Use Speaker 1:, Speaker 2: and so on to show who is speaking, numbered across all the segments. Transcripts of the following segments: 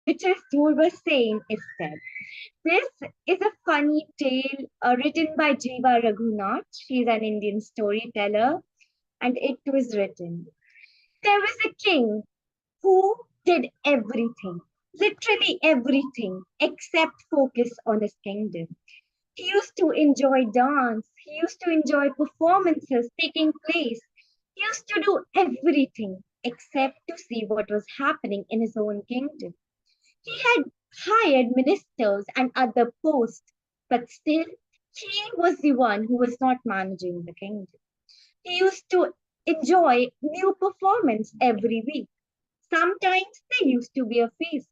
Speaker 1: which is Durvasen is dead. This is a funny tale written by Jiva Raghunath. She's an Indian storyteller, and it was written. There was a king who did everything, literally everything, except focus on his kingdom. He used to enjoy dance, he used to enjoy performances taking place, he used to do everything except to see what was happening in his own kingdom. He had hired ministers and other posts, but still, he was the one who was not managing the kingdom. He used to enjoy new performance every week. Sometimes there used to be a feast.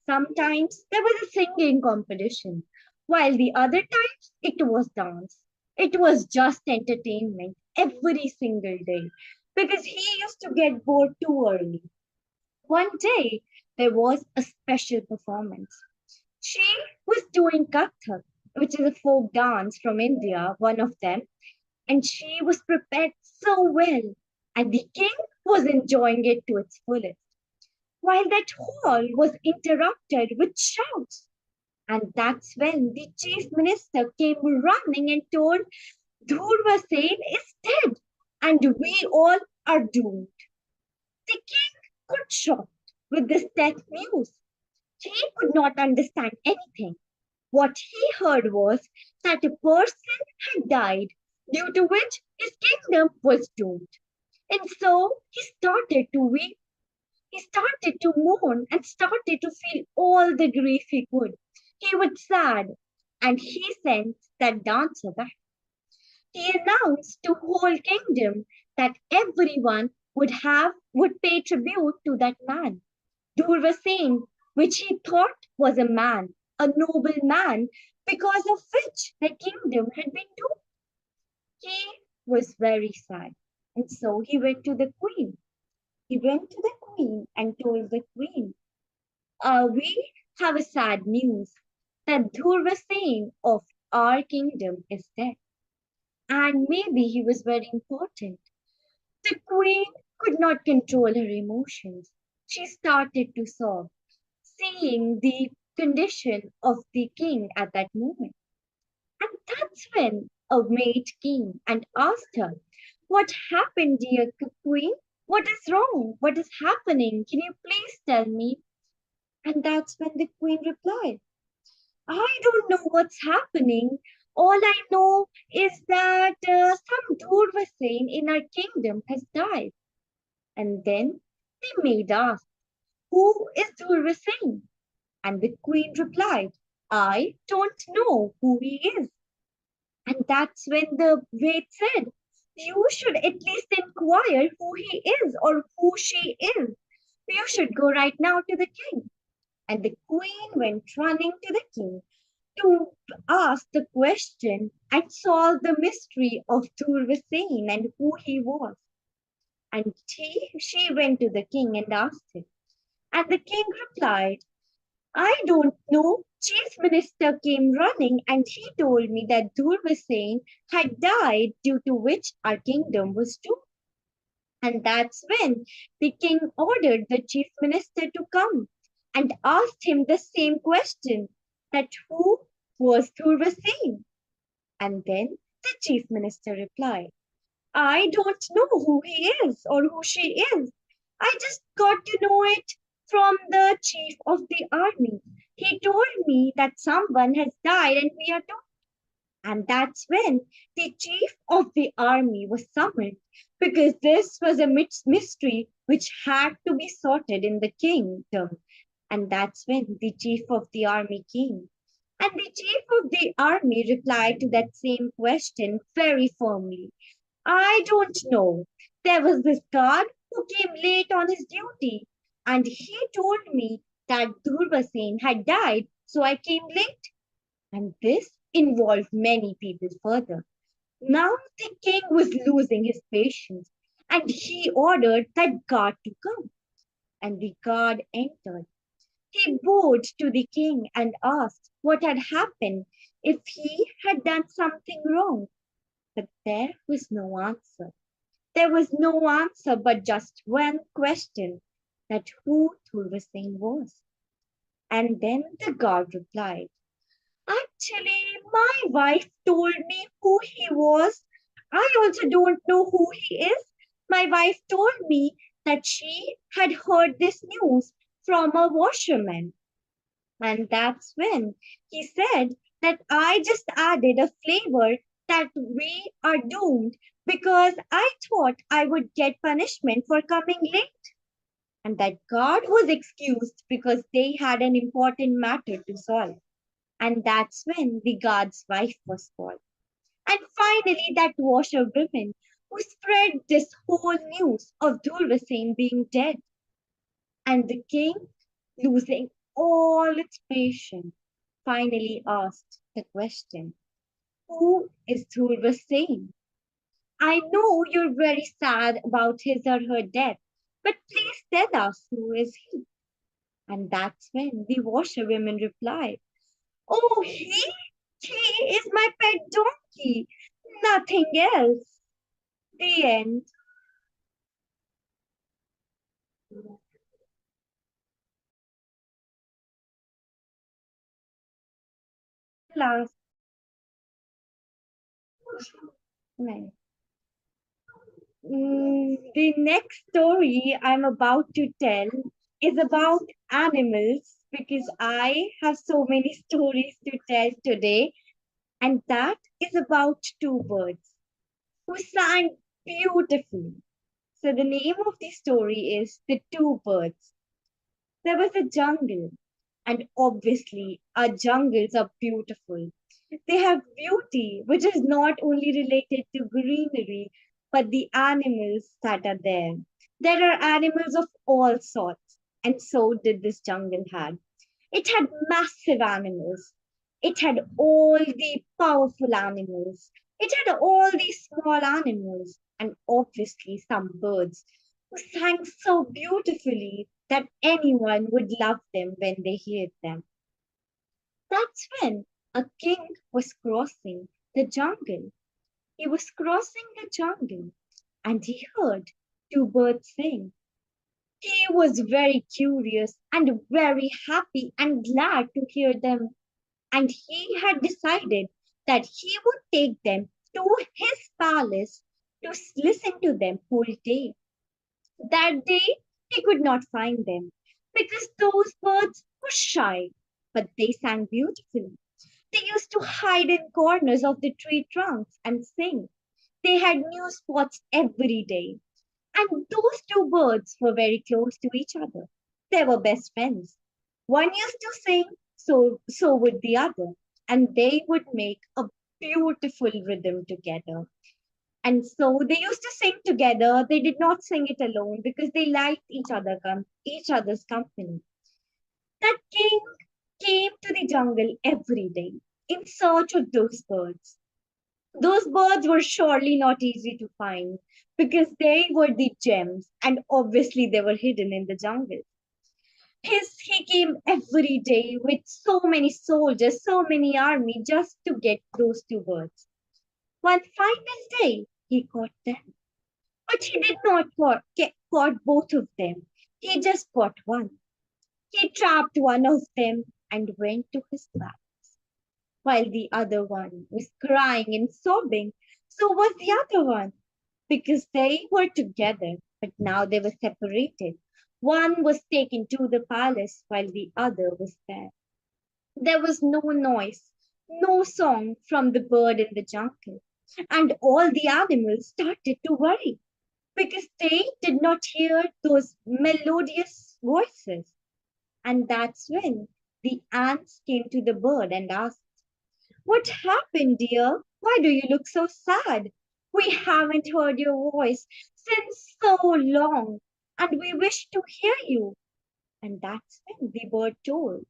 Speaker 1: Sometimes there was a singing competition, while the other times it was dance. It was just entertainment every single day because he used to get bored too early. One day there was a special performance. She was doing Kathak, which is a folk dance from India, one of them, and she was prepared so well, and the king was enjoying it to its fullest while that hall was interrupted with shouts. And that's when the chief minister came running and told Dhurvasen is dead and we all are doomed. The king got shocked with this death news. He could not understand anything. What he heard was that a person had died due to which his kingdom was doomed. And so he started to weep. He started to mourn and started to feel all the grief he could. He was sad and he sent that dancer back. He announced to whole kingdom that everyone would pay tribute to that man. Durvasen, which he thought was a noble man, because of which the kingdom had been doomed. He was very sad. And so he went to the queen. He went to the queen and told the queen, we have a sad news that Dhurvasen of our kingdom is dead. And maybe he was very important. The queen could not control her emotions. She started to sob, seeing the condition of the king at that moment. And that's when a maid came and asked her, what happened, dear queen? What is wrong? What is happening? Can you please tell me? And that's when the queen replied, I don't know what's happening. All I know is that some Durvasen in our kingdom has died. And then the maid asked, who is Durvasen? And the queen replied, I don't know who he is. And that's when the maid said, you should at least inquire who he is or who she is. You should go right now to the king. And the queen went running to the king to ask the question and solve the mystery of Durvasen and who he was. And she went to the king and asked him. And the king replied, I don't know. Chief Minister came running and he told me that Durvasen had died due to which our kingdom was doomed. And that's when the king ordered the chief minister to come and asked him the same question that who was Durvasen? And then the chief minister replied, I don't know who he is or who she is. I just got to know it from the chief of the army. He told me that someone has died and we are doomed. And that's when the chief of the army was summoned because this was a mystery which had to be sorted in the kingdom. And that's when the chief of the army came. And the chief of the army replied to that same question very firmly. I don't know. There was this guard who came late on his duty, and he told me that Durvasen had died, so I came late. And this involved many people further. Now the king was losing his patience, and he ordered that guard to come. And the guard entered. He bowed to the king and asked what had happened if he had done something wrong. But there was no answer. There was no answer but just one question that who Tulvasen was. And then the guard replied, actually, my wife told me who he was. I also don't know who he is. My wife told me that she had heard this news from a washerman. And that's when he said that I just added a flavor that we are doomed because I thought I would get punishment for coming late. And that guard was excused because they had an important matter to solve. And that's when the guard's wife was born. And finally, that washerwoman who spread this whole news of Durvasen being dead. And the king, losing all its patience, finally asked the question, who is Durvasen? I know you're very sad about his or her death, but please tell us who is he? And that's when the washerwoman replied, oh, he is my pet donkey, nothing else. The end. Last line. The next story I'm about to tell is about animals because I have so many stories to tell today, and that is about two birds who sang beautifully. So, the name of the story is The Two Birds. There was a jungle, and obviously, our jungles are beautiful. They have beauty, which is not only related to greenery, but the animals that are there. There are animals of all sorts, and so did this jungle had. It had massive animals. It had all the powerful animals. It had all these small animals, and obviously some birds who sang so beautifully that anyone would love them when they heard them. That's when a king was crossing the jungle. He was crossing the jungle and he heard two birds sing. He was very curious and very happy and glad to hear them. And he had decided that he would take them to his palace to listen to them whole day. That day, he could not find them because those birds were shy, but they sang beautifully. They used to hide in corners of the tree trunks and sing. They had new spots every day. And those two birds were very close to each other. They were best friends. One used to sing, so would the other. And they would make a beautiful rhythm together. And so they used to sing together. They did not sing it alone because they liked each other's company. That king came to the jungle every day in search of those birds. Those birds were surely not easy to find because they were the gems and obviously they were hidden in the jungle. He came every day with so many soldiers, so many army just to get those two birds. One final day, he caught them. But he did not caught both of them. He just caught one. He trapped one of them and went to his bath, while the other one was crying and sobbing. So was the other one, because they were together, but now they were separated. One was taken to the palace while the other was there. There was no noise, no song from the bird in the jungle, and all the animals started to worry because they did not hear those melodious voices. And that's when the ants came to the bird and asked, what happened, dear? Why do you look so sad? We haven't heard your voice since so long, and we wish to hear you. And that's when the bird told.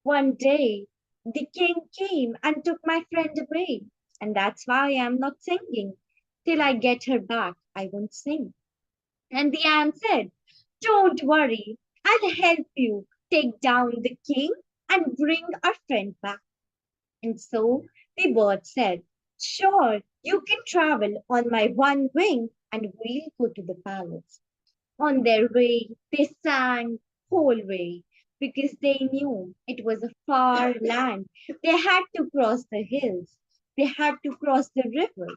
Speaker 1: One day, the king came and took my friend away, and that's why I'm not singing. Till I get her back, I won't sing. And the ant said, don't worry, I'll help you take down the king and bring our friend back. And so the bird said, sure, you can travel on my one wing and we'll go to the palace. On their way, they sang whole way. because they knew it was a far land. They had to cross the hills, they had to cross the river,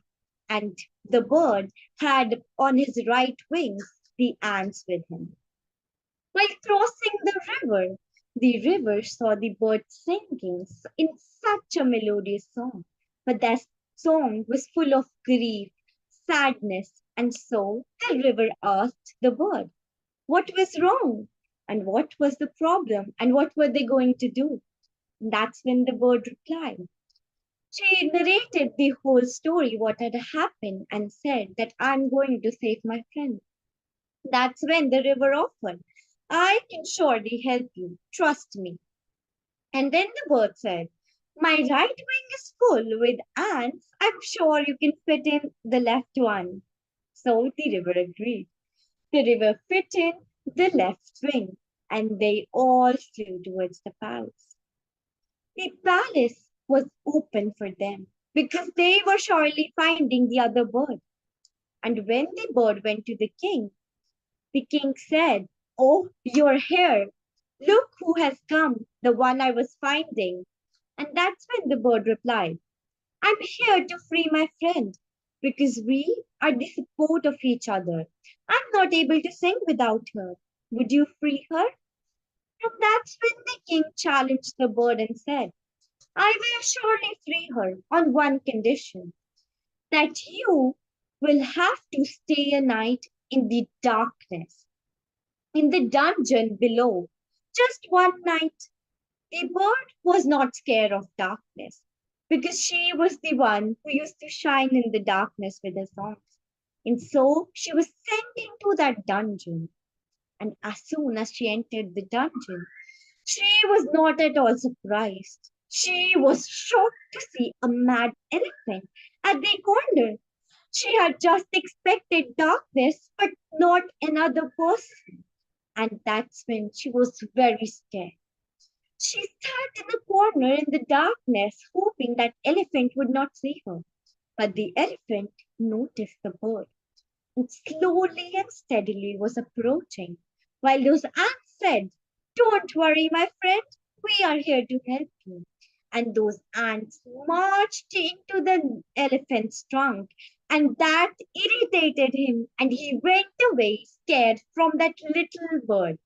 Speaker 1: and the bird had on his right wings the ants with him. While crossing the river saw the bird singing in such a melodious song. But that song was full of grief, sadness, and so the river asked the bird, what was wrong? And what was the problem? And what were they going to do? And that's when the bird replied. She narrated the whole story, what had happened, and said that I'm going to save my friend. That's when the river offered. I can surely help you. Trust me. And then the bird said, my right wing is full with ants. I'm sure you can fit in the left one. So the river agreed. The river fit in the left wing, and they all flew towards the palace. The palace was open for them because they were surely finding the other bird. And when the bird went to the king said, oh, you're here. Look who has come, the one I was finding. And that's when the bird replied, I'm here to free my friend because we are the support of each other. I'm not able to sing without her. Would you free her? And that's when the king challenged the bird and said, I will surely free her on one condition that you will have to stay a night in the darkness, in the dungeon below. Just one night. The bird was not scared of darkness because she was the one who used to shine in the darkness with her songs. And so she was sent into that dungeon. And as soon as she entered the dungeon, she was not at all surprised. She was shocked to see a mad elephant at the corner. She had just expected darkness, but not another person. And that's when she was very scared. She sat in the corner in the darkness, hoping that elephant would not see her. But the elephant noticed the bird and slowly and steadily was approaching, while those ants said, don't worry, my friend, we are here to help you. And those ants marched into the elephant's trunk, and that irritated him, and he went away scared from that little bird.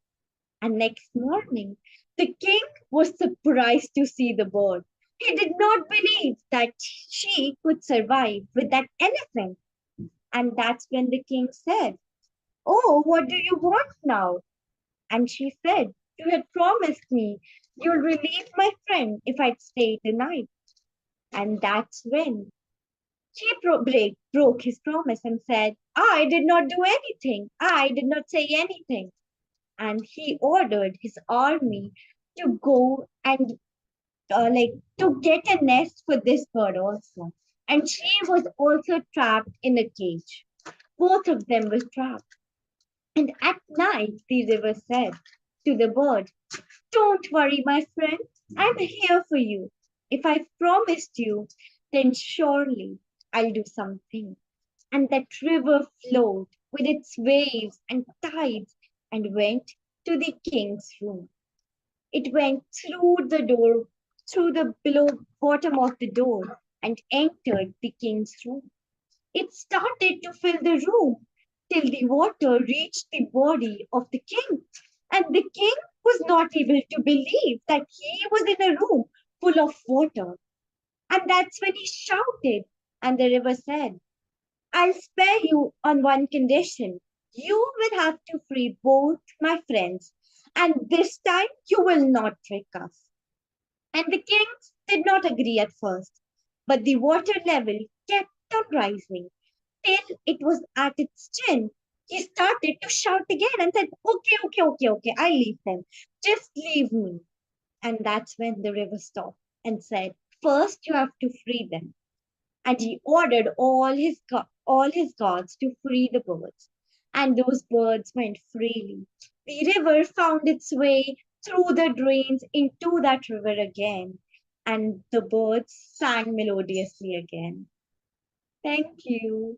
Speaker 1: And next morning, the king was surprised to see the bird. He did not believe that she could survive with that elephant. And that's when the king said, oh, what do you want now? And she said, you had promised me you'll relieve my friend if I'd stay the night. And that's when she broke his promise and said, I did not do anything. I did not say anything. And he ordered his army to go and to get a nest for this bird also. And she was also trapped in a cage. Both of them were trapped. And at night, the river said to the bird, don't worry, my friend. I'm here for you. If I've promised you, then surely I'll do something. And that river flowed with its waves and tides and went to the king's room. It went through the door, through the below bottom of the door, and entered the king's room. It started to fill the room till the water reached the body of the king. And the king was not able to believe that he was in a room full of water. And that's when he shouted, and the river said, I'll spare you on one condition. You will have to free both my friends, and this time you will not trick us. And the kings did not agree at first, but the water level kept on rising till it was at its chin. He started to shout again and said, okay, okay, okay, okay, I'll leave them. Just leave me. And that's when the river stopped and said, first you have to free them. And he ordered all his guards to free the birds. And those birds went freely. The river found its way through the drains into that river again. And the birds sang melodiously again. Thank you.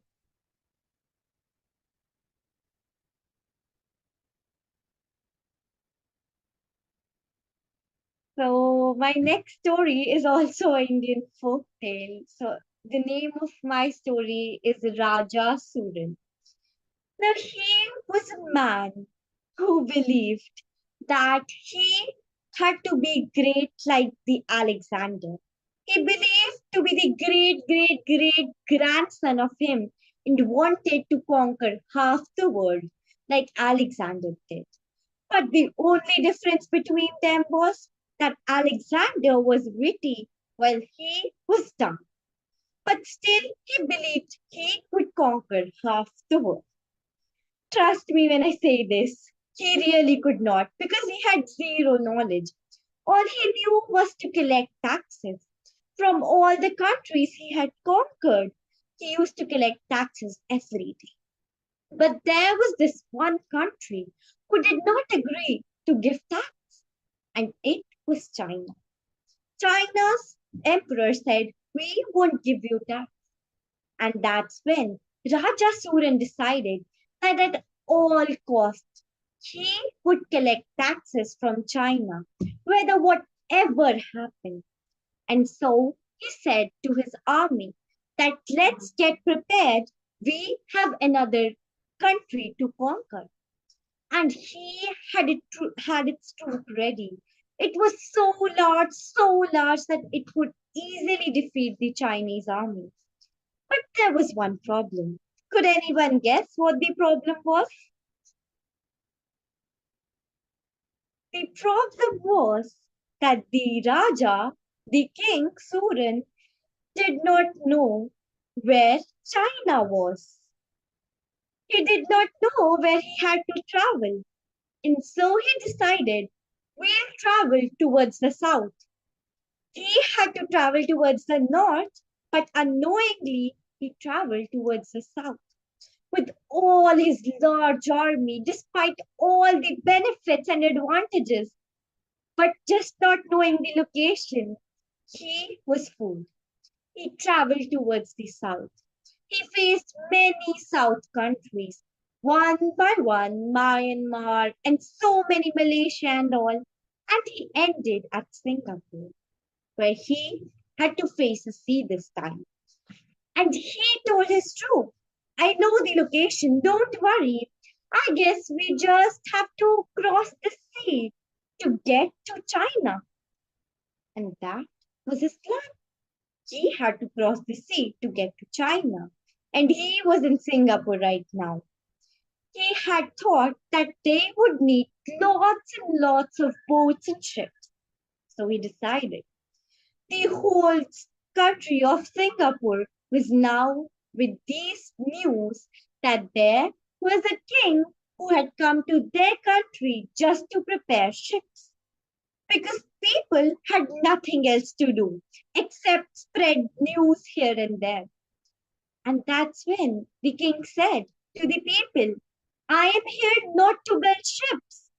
Speaker 1: So my next story is also an Indian folk tale. So the name of my story is Raja Suran. Now he was a man who believed that he had to be great like the Alexander. He believed to be the great grandson of him and wanted to conquer half the world like Alexander did. But the only difference between them was that Alexander was witty while he was dumb. But still, he believed he could conquer half the world. Trust me when I say this, he really could not because he had zero knowledge. All he knew was to collect taxes from all the countries he had conquered. He used to collect taxes every day. But there was this one country who did not agree to give tax, and it was China. China's emperor said, "We won't give you tax." And that's when Raja Suran decided that at all costs he would collect taxes from China, whether whatever happened. And so he said to his army that let's get prepared. We have another country to conquer. And he had its troop ready. It was so large that it would easily defeat the Chinese army. But there was one problem. Could anyone guess what the problem was? The problem was that the Raja, the king Suran, did not know where China was. He did not know where he had to travel. And so he decided, we'll travel towards the south. He had to travel towards the north, but unknowingly he traveled towards the south. With all his large army, despite all the benefits and advantages, but just not knowing the location, he was fooled. He traveled towards the south. He faced many south countries, one by one, Myanmar and so many Malaysia and all, and he ended at Singapore, where he had to face the sea this time. And he told his troop, I know the location, don't worry. I guess we just have to cross the sea to get to China. And that was his plan. He had to cross the sea to get to China. And he was in Singapore right now. He had thought that they would need lots and lots of boats and ships. So he decided the whole country of Singapore was now with these news that there was a king who had come to their country just to prepare ships. Because people had nothing else to do except spread news here and there. And that's when the king said to the people, I am here not to build ships.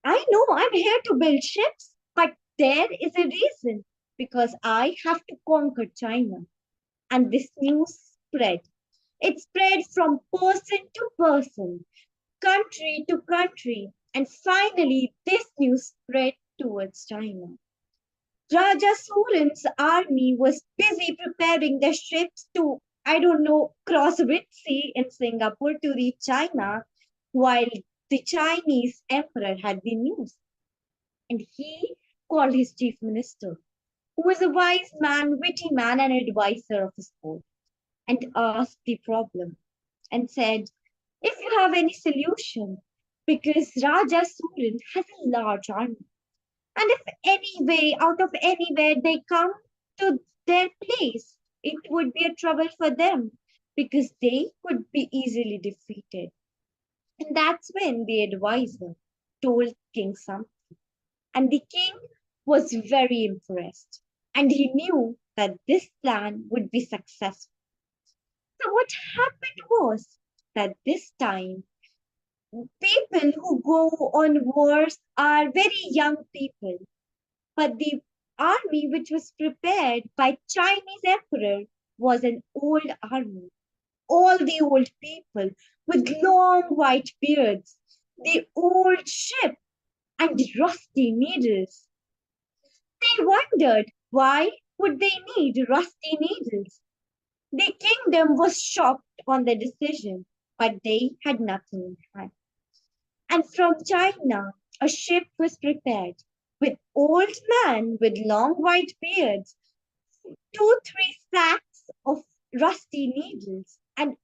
Speaker 1: I know I'm here to build ships, but there is a reason because I have to conquer China. And this news spread. It spread from person to person, country to country, and finally this news spread towards China. Raja Surin's army was busy preparing their ships to, I don't know, cross Red Sea in Singapore to reach China, while the Chinese emperor had the news. And he called his chief minister, who was a wise man, witty man, and advisor of his court, and asked the problem and said, if you have any solution, because Raja Surin has a large army. And if any way, out of anywhere, they come to their place, it would be a trouble for them because they could be easily defeated. And that's when the advisor told King something. And the king was very impressed. And he knew that this plan would be successful. So what happened was that this time, people who go on wars are very young people. But the army which was prepared by Chinese emperor was an old army. All the old people with long white beards, the old ship and rusty needles. They wondered why would they need rusty needles. The kingdom was shocked on the decision, but they had nothing in hand. And from China, a ship was prepared with old men with long white beards, 2, 3 sacks of rusty needles, and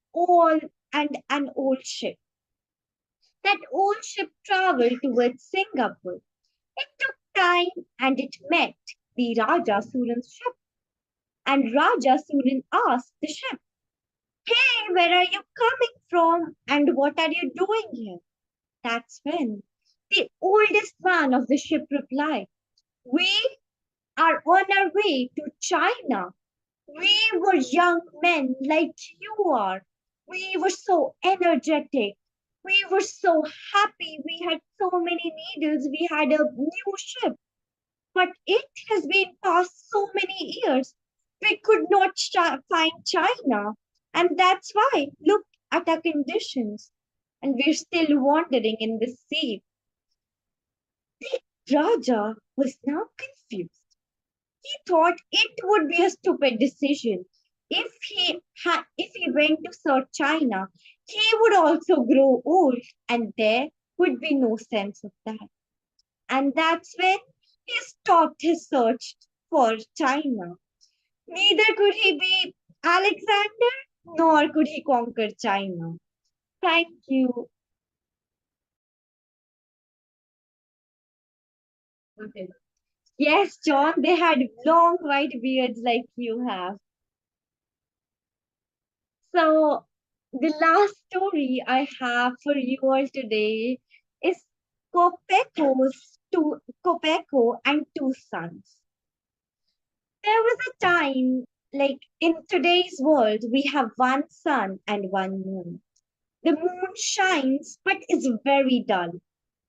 Speaker 1: an old ship. That old ship traveled towards Singapore. It took time and it met the Raja Sulan's ship. And Raja Sulan asked the ship, "Hey, where are you coming from? And what are you doing here?" That's when the oldest man of the ship replied, "We are on our way to China. We were young men like you are. We were so energetic. We were so happy. We had so many needles. We had a new ship. But it has been past so many years. We could not find China. And that's why, look at our conditions. And we're still wandering in the sea." The Raja was now confused. He thought it would be a stupid decision. If he went to South China, he would also grow old, and there would be no sense of that. And that's when he stopped his search for China. Neither could he be Alexander, nor could he conquer China. Thank you. Okay. Yes, John, they had long white beards like you have. So, the last story I have for you all today is Kopeko and two sons. There was a time, like in today's world, we have one sun and one moon. The moon shines but is very dull,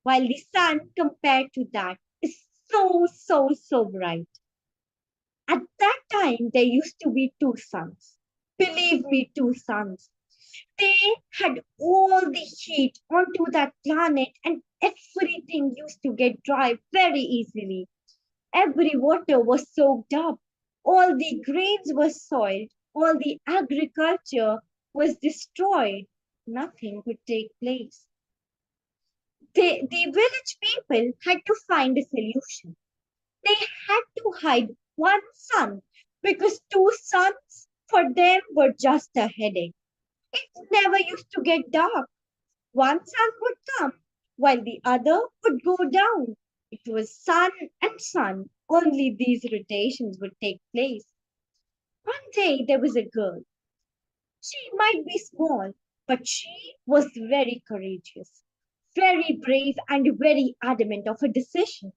Speaker 1: while the sun, compared to that, is so bright. At that time, there used to be two suns. Believe me, two suns. They had all the heat onto that planet, and everything used to get dry very easily. Every water was soaked up. All the grains were soiled. All the agriculture was destroyed. Nothing could take place. The village people had to find a solution. They had to hide one sun because two suns for them were just a headache. It never used to get dark. One sun would come while the other would go down. It was sun and sun. Only these rotations would take place. One day there was a girl. She might be small, but she was very courageous, very brave, and very adamant of her decision.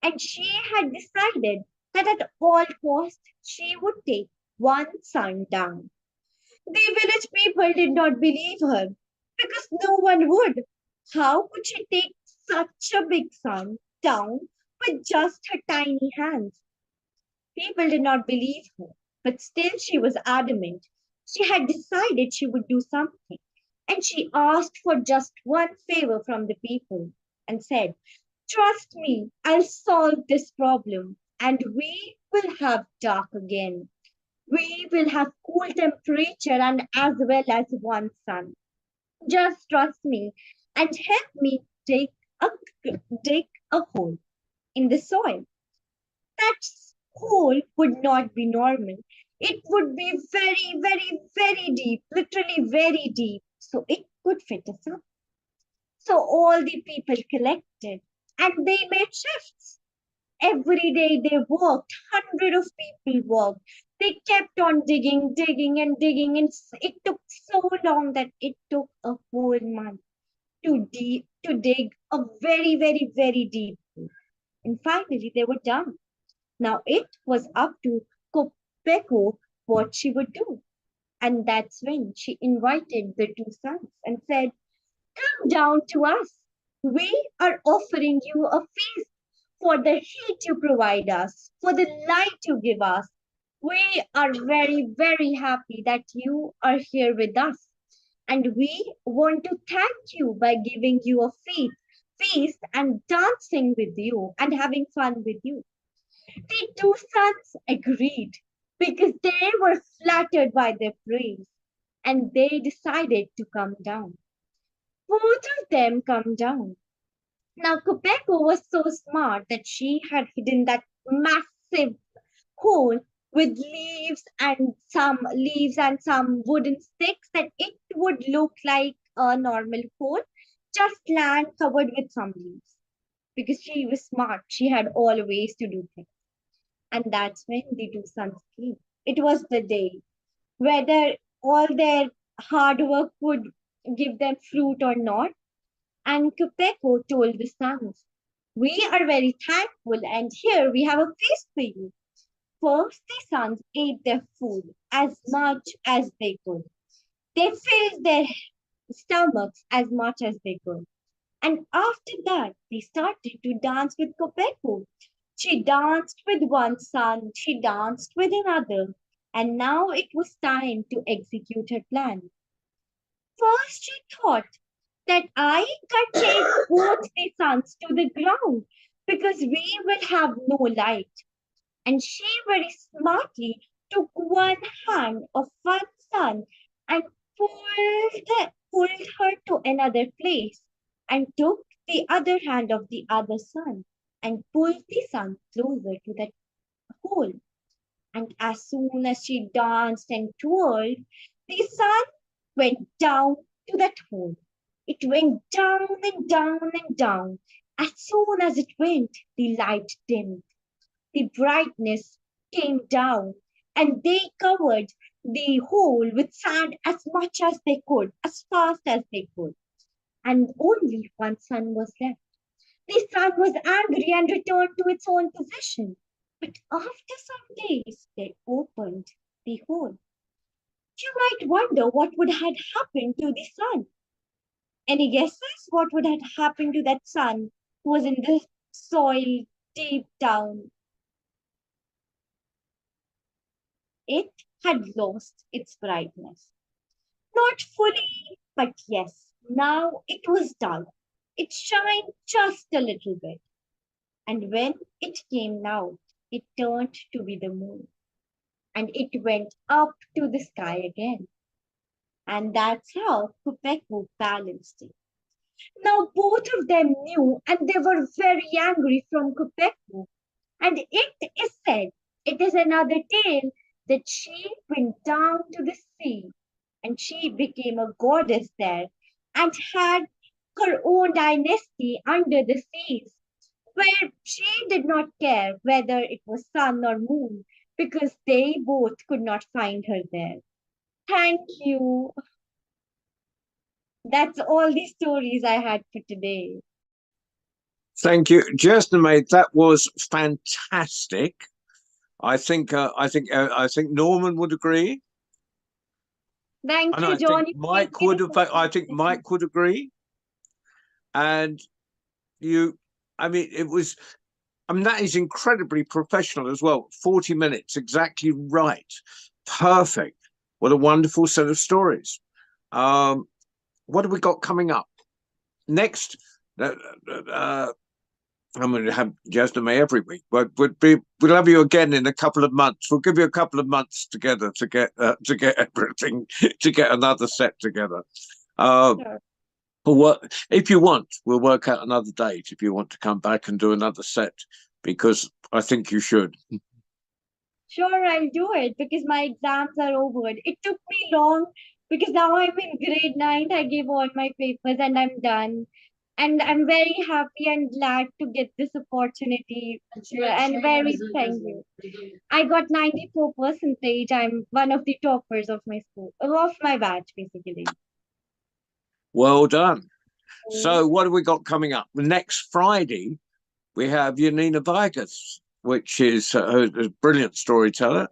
Speaker 1: And she had decided that at all costs she would take one son down. The village people did not believe her because no one would. How could she take such a big son down with just her tiny hands? People did not believe her, but still she was adamant. She had decided she would do something, and she asked for just one favor from the people and said, "Trust me, I'll solve this problem, and we will have dark again. We will have cool temperature and as well as one sun. Just trust me and help me a dig a hole in the soil. That hole would not be normal. It would be very deep, literally very deep, so it could fit us up." So all the people collected and they made shifts. Every day they worked, hundred of people worked. They kept on digging and digging, and it took so long that it took a whole month to dig a very deep hole. And finally they were done. Now it was up to Kopeko what she would do. And that's when she invited the two sons and said, "Come down to us. We are offering you a feast for the heat you provide us, for the light you give us. We are very happy that you are here with us. And we want to thank you by giving you a feast and dancing with you and having fun with you." The two sons agreed because they were flattered by their praise, and they decided to come down. Both of them come down. Now, Kopeko was so smart that she had hidden that massive hole with leaves and some wooden sticks that it would look like a normal hole, just land covered with some leaves. Because she was smart, she had all ways to do things. And that's when the two sons came. It was the day, whether all their hard work would give them fruit or not. And Kupeko told the sons, "We are very thankful, and here we have a feast for you." First, the sons ate their food as much as they could. They filled their stomachs as much as they could. And after that, they started to dance with Kopeko. She danced with one son, she danced with another, and now it was time to execute her plan. First, she thought that I can take both the suns to the ground because we will have no light. And she very smartly took one hand of one sun and pulled her to another place and took the other hand of the other sun and pulled the sun closer to that hole. And as soon as she danced and twirled, the sun went down to that hole. It went down and down and down. As soon as it went, the light dimmed, the brightness came down, and they covered the hole with sand as much as they could, as fast as they could. And only one sun was left. The sun was angry and returned to its own position. But after some days, they opened the hole. You might wonder what would have happened to the sun. Any guesses what would have happened to that sun who was in the soil deep down? It had lost its brightness. Not fully, but yes, now it was dull. It shined just a little bit. And when it came out, it turned to be the moon. And it went up to the sky again. And that's how Kupeku balanced it. Now both of them knew and they were very angry from Kupeku. And it is said, it is another tale, that she went down to the sea and she became a goddess there and had her own dynasty under the seas, where she did not care whether it was sun or moon because they both could not find her there. Thank you. That's all the stories I had for today.
Speaker 2: Thank you, Jasnamah. That was fantastic. I think Norman would agree.
Speaker 1: Thank
Speaker 2: And
Speaker 1: you,
Speaker 2: I
Speaker 1: John.
Speaker 2: think Mike would have. I think Mike would agree. And you, I mean, it was. I mean, that is incredibly professional as well. 40 minutes, exactly right, perfect. What a wonderful set of stories. What have we got coming up next? I'm going to have Jasnamah every week, but we'll have you again in a couple of months. We'll give you a couple of months together to get everything, to get another set together.
Speaker 1: Sure.
Speaker 2: What if you want? We'll work out another date if you want to come back and do another set, because I think you should.
Speaker 1: Sure, I'll do it because my exams are over. It took me long because now I'm in grade 9. I gave all my papers and I'm done. And I'm very happy and glad to get this opportunity. And very thank you. I got 94 percentage. I'm one of the toppers of my school, of my batch, basically.
Speaker 2: Well done. So what have we got coming up? Next Friday, we have Yanina Vargas, which is a brilliant storyteller.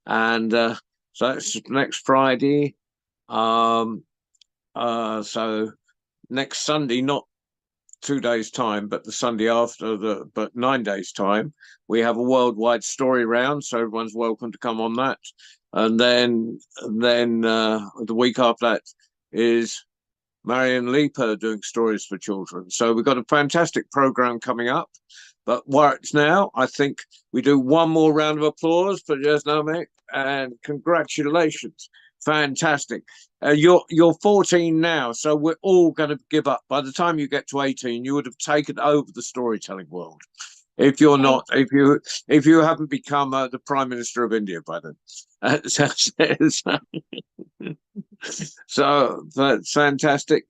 Speaker 2: And so that's next Friday. So next Sunday, not 2 days' time, but the Sunday after, but 9 days' time, we have a worldwide story round. So everyone's welcome to come on that. And then the week after that is Marion Leaper doing stories for children. So we've got a fantastic program coming up. But works now. I think we do one more round of applause for Jasnamah, and congratulations. Fantastic. You're 14 now, so we're all going to give up. By the time you get to 18, you would have taken over the storytelling world. If you're
Speaker 1: Thank
Speaker 2: not, if you haven't become the Prime Minister of India by then. So that's fantastic.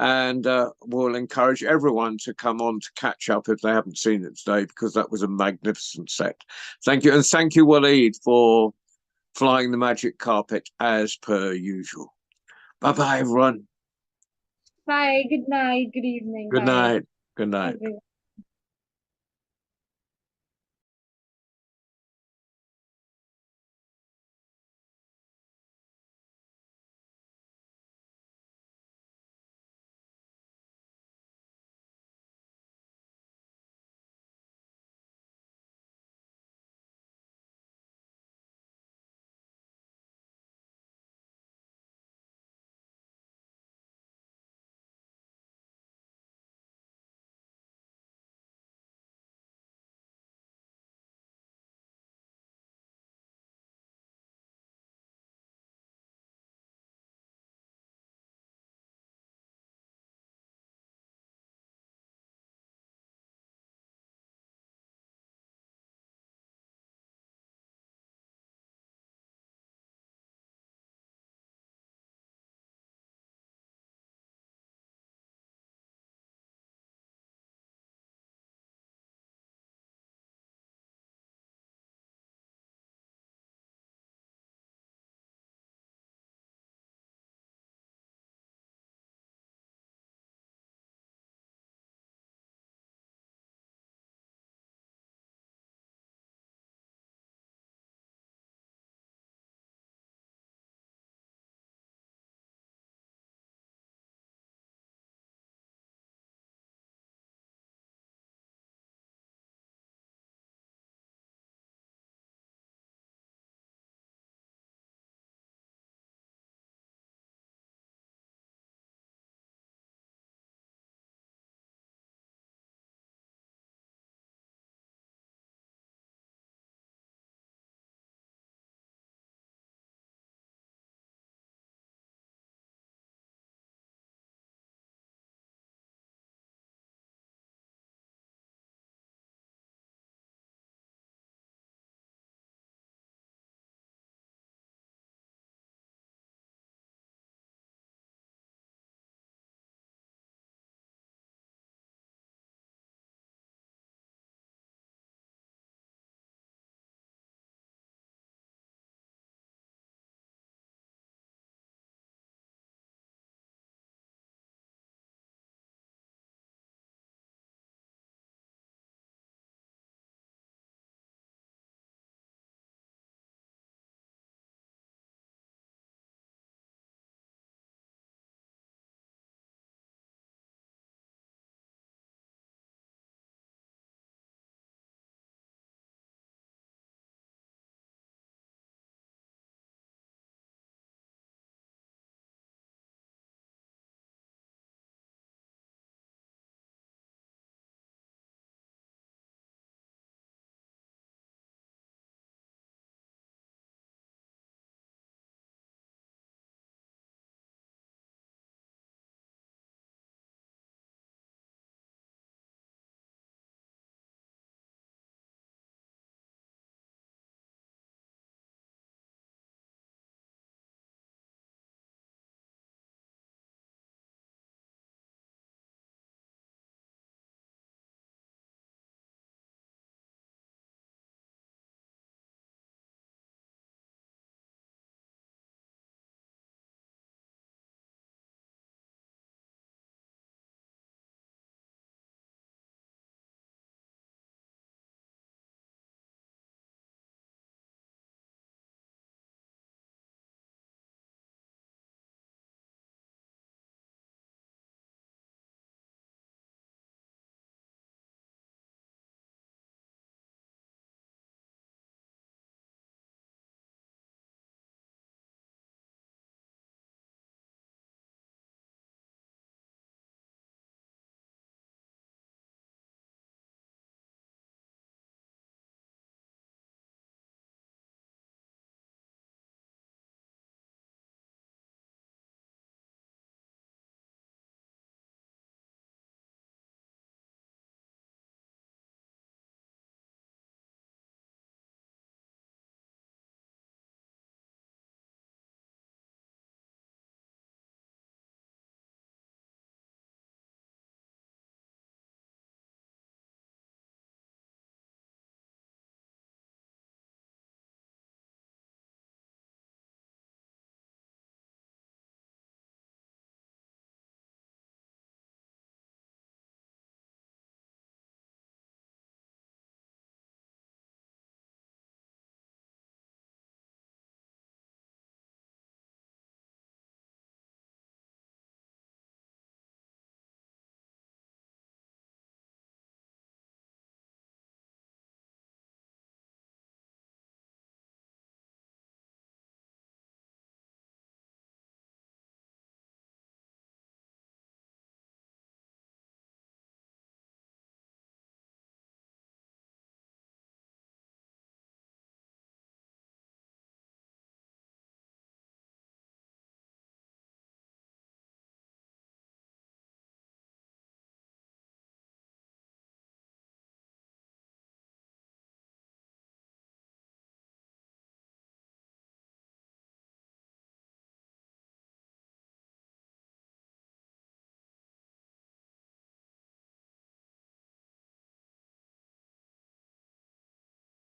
Speaker 2: And we'll encourage everyone to come on to catch up if they haven't seen it today, because that was a magnificent set. Thank you. And thank you, Waleed, for flying the magic carpet as per usual. Bye-bye, everyone.
Speaker 1: Bye. Good night. Good evening.
Speaker 2: Good
Speaker 1: Bye.
Speaker 2: night. Good night.
Speaker 1: Everyone.